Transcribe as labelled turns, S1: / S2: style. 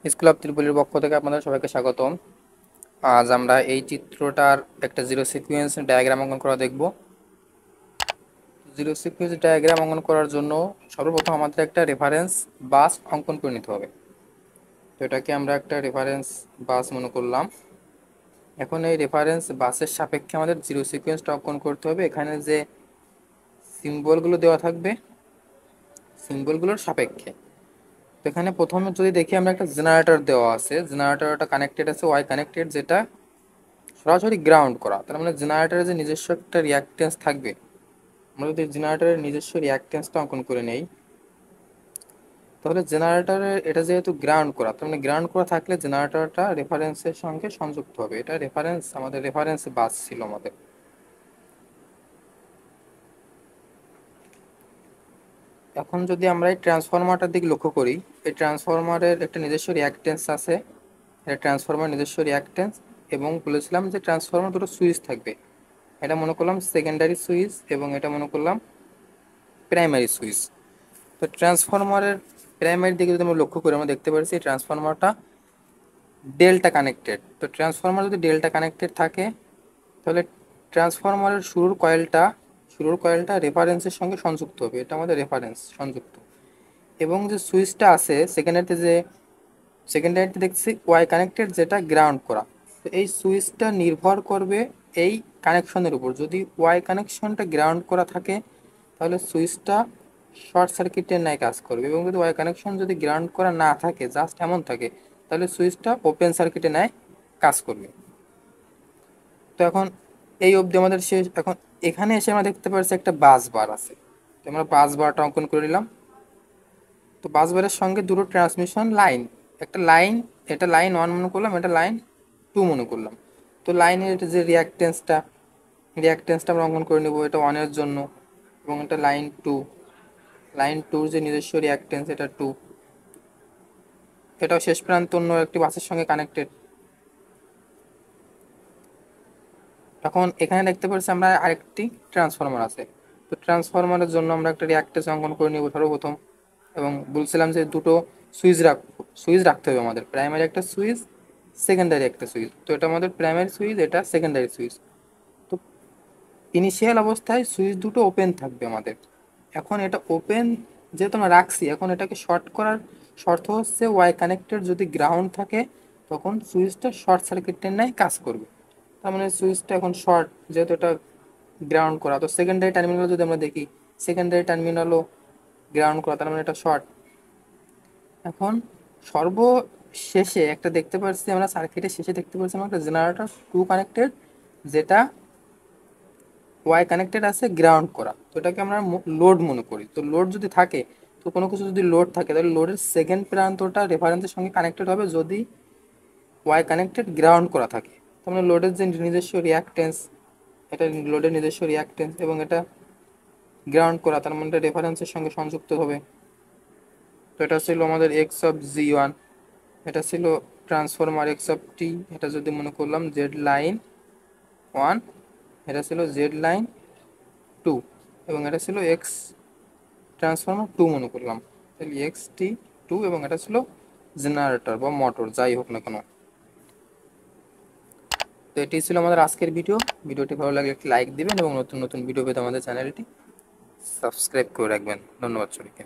S1: School of ত্রিপলির পক্ষ থেকে আপনাদের সবাইকে স্বাগতম। আজ আমরা এই চিত্রটার একটা জিরো সিকোয়েন্স ডায়াগ্রাম অঙ্কন করা দেখব। জিরো সিকোয়েন্স ডায়াগ্রাম অঙ্কন করার জন্য সর্বপ্রথম আমাদের একটা রেফারেন্স বাস অঙ্কন করে নিতে হবে। তো এটাকে আমরা একটা রেফারেন্স বাস মনে করলাম। এখন এই রেফারেন্স বাসের সাপেক্ষে আমাদের জিরো সিকোয়েন্সটা অঙ্কন করতে হবে। এখানে যে সিম্বলগুলো দেওয়া থাকবে সিম্বলগুলোর সাপেক্ষে। তো এখানে প্রথমে যদি দেখি আমরা একটা জেনারেটর দেওয়া আছে, জেনারেটরটা কানেক্টেড আছে ওয়াই কানেক্টেড, যেটা সরাসরি গ্রাউন্ড করা। তার মানে জেনারেটরের যে নিজস্ব একটা রিয়াক্টেন্স থাকবে, আমরা যদি জেনারেটরের নিজস্ব রিয়াক্টেন্সটা অঙ্কন করে নেই, তাহলে জেনারেটরের এটা যেহেতু গ্রাউন্ড করা, তার মানে গ্রাউন্ড করা থাকলে জেনারেটরটা রেফারেন্সের সঙ্গে সংযুক্ত হবে। এটা রেফারেন্স, আমাদের রেফারেন্স বাস ছিল আমাদের। এখন যদি আমরা এই ট্রান্সফরমারটার দিকে লক্ষ্য করি, এই ট্রান্সফরমারের একটা নিজস্ব রিয়াক্টেন্স আছে, এটা ট্রান্সফরমার নিজস্ব রিয়াক্টেন্স। এবং বলেছিলাম যে ট্রান্সফরমার দুটো সুইচ থাকবে, এটা মনে করলাম সেকেন্ডারি সুইচ এবং এটা মনে করলাম প্রাইমারি সুইচ। তো ট্রান্সফরমারের প্রাইমারি দিকে যদি আমরা লক্ষ্য করি, আমরা দেখতে পাচ্ছি এই ট্রান্সফরমারটা ডেল্টা কানেক্টেড। তো ট্রান্সফরমার যদি ডেল্টা কানেক্টেড থাকে, তাহলে ট্রান্সফরমারের শুরুর কয়েলটা রেফারেন্সের সঙ্গে সংযুক্ত হবে, এটা আমাদের রেফারেন্স সংযুক্ত। এবং যে সুইচটা আছে সেকেন্ডারিতে দেখছি ওয়াই কানেক্টেড, যেটা গ্রাউন্ড করা। তো এই সুইচটা নির্ভর করবে এই কানেকশনের উপর। যদি ওয়াই কানেকশনটা গ্রাউন্ড করা থাকে, তাহলে সুইচটা শর্ট সার্কিটের ন্যায় কাজ করবে। এবং যদি ওয়াই কানেকশন যদি গ্রাউন্ড করা না থাকে, জাস্ট এমন থাকে, তাহলে সুইচটা ওপেন সার্কিটের ন্যায় কাজ করবে। তো এখন এই অবধি আমাদের শেষ। এখন এখানে এসে আমরা দেখতে পাচ্ছি একটা বাস বার আছে, তো আমরা বাস বারটা অঙ্কন করে নিলাম। তো বাস বারের সঙ্গে দুটো ট্রান্সমিশন লাইন, একটা লাইন, এটা লাইন ওয়ান মনে করলাম, এটা লাইন টু মনে করলাম। তো লাইনের এটা যে রিয়াক্টেন্সটা আমরা অঙ্কন করে নেব, এটা ওয়ানের জন্য। এবং এটা লাইন টুর যে নিজস্ব রিয়াক্টেন্স, এটা টু। এটাও শেষ প্রান্ত অন্য একটি বাসের সঙ্গে কানেক্টেড। এখন এখানে দেখতে পাচ্ছি আমরা আরেকটি ট্রান্সফরমার আছে। তো ট্রান্সফরমারের জন্য আমরা একটা রিয়াক্টেন্স অঙ্কন করে নেব সর্বপ্রথম। এবং বলছিলাম যে দুটো সুইচ রাখতে হবে আমাদের, প্রাইমারি একটা সুইচ, সেকেন্ডারি একটা সুইচ। তো এটা আমাদের প্রাইমারি সুইচ, এটা সেকেন্ডারি সুইচ। তো ইনিশিয়াল অবস্থায় সুইচ দুটো ওপেন থাকবে আমাদের। এখন এটা ওপেন যেহেতু আমরা রাখছি, এখন এটাকে শর্ট করার শর্ত হচ্ছে ওয়াই কানেক্টেড যদি গ্রাউন্ড থাকে, তখন সুইচটা শর্ট সার্কিটের ন্যায় কাজ করবে। তার মানে সুইচটা এখন শর্ট, যেহেতু এটা গ্রাউন্ড করা। তো সেকেন্ডারি টার্মিনাল যদি আমরা দেখি, সেকেন্ডারি টার্মিনালও গ্রাউন্ড করা, তার মানে এটা শর্ট। এখন সর্বশেষে একটা দেখতে পাচ্ছি আমরা, সার্কিটের শেষে দেখতে পাচ্ছি আমরা একটা জেনারেটর টু কানেক্টেড, যেটা ওয়াই কানেক্টেড আছে গ্রাউন্ড করা। তো এটাকে আমরা লোড মনে করি। তো লোড যদি থাকে, তো কোনো কিছু যদি লোড থাকে, তাহলে লোডের সেকেন্ড প্রান্তটা রেফারেন্সের সঙ্গে কানেক্টেড হবে যদি ওয়াই কানেক্টেড গ্রাউন্ড করা থাকে। তার মানে লোডের যে নিজস্ব রিয়াক্টেন্স, এটা লোডের নিজস্ব রিয়াক্টেন্স এবং এটা গ্রাউন্ড করা, তার মানে এটা রেফারেন্সের সঙ্গে সংযুক্ত হবে। তো এটা ছিল আমাদের এক্স অফ জি ওয়ান, এটা ছিল ট্রান্সফরমার এক্স অফ টি, এটা যদি মনে করলাম জেড লাইন ওয়ান, এটা ছিল জেড লাইন টু, এবং এটা ছিল এক্স ট্রান্সফরমার টু মনে করলাম, তাহলে এক্স টি টু, এবং এটা ছিল জেনারেটর বা মোটর, যাই হোক না কেন। তো এটি ছিল আমাদের আজকের ভিডিওটি ভালো লাগলে একটি লাইক দিবেন এবং নতুন নতুন ভিডিও পেতে আমাদের চ্যানেলটি সাবস্ক্রাইব করে রাখবেন। ধন্যবাদ সবাইকে।